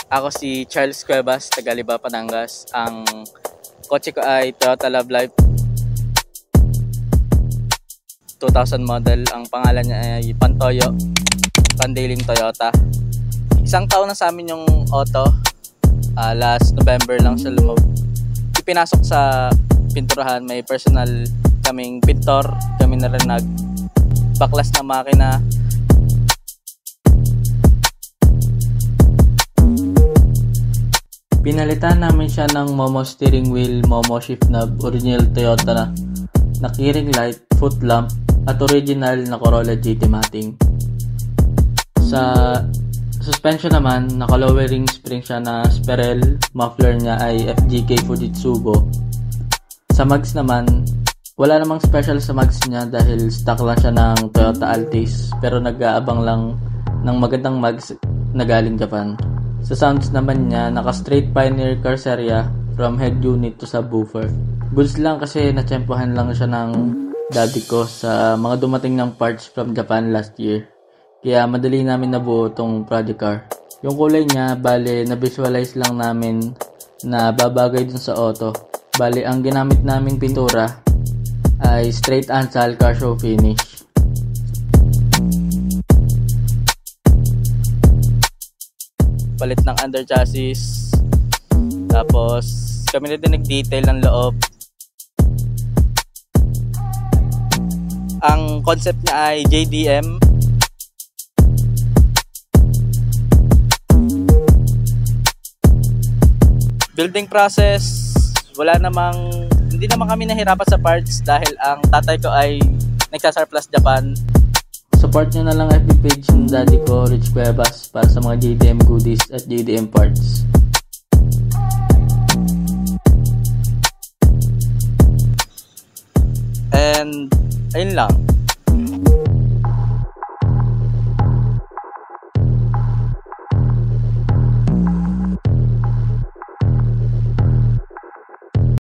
Ako si Charles Cuevas, taga Liba, Batangas. Ang kotse ko ay Toyota Love Life 2000 model. Ang pangalan niya ay Pantoyo, Pandeling Toyota. Isang taon na sa amin yung auto. Last November lang siya ipinasok sa pinturahan. May personal kaming pintor. Kami na rin nagbaklas na makina. Pinalitan namin siya ng Momo steering wheel, Momo shift knob, original Toyota na keyring light, foot lamp, at original na Corolla GT matting. Sa suspension naman, naka-lowering spring siya na Sperel, muffler niya ay FGK Fujitsubo. Sa mags naman, wala namang special sa mags niya dahil stock lang siya ng Toyota Altis, pero nag-aabang lang ng magandang mags na galing Japan. Sa sounds naman niya, naka-straight Pioneer Carceria from head unit to subwoofer. Goods lang kasi natsempohan lang siya ng daddy ko sa mga dumating ng parts from Japan last year. Kaya madali namin nabuo tong project car. Yung kulay niya, bale na-visualize lang namin na babagay dun sa auto. Bale ang ginamit naming pintura ay straight Ansal car show finish. Palit ng under chassis, tapos kami na din nag-detail ng loob. Ang concept niya ay JDM. Building process, hindi naman kami nahirapan sa parts dahil ang tatay ko ay nagsasurplus Japan. Support nyo na lang FB page ng daddy ko, Rich Cuevas, para sa mga JDM goodies at JDM parts. And ayun lang.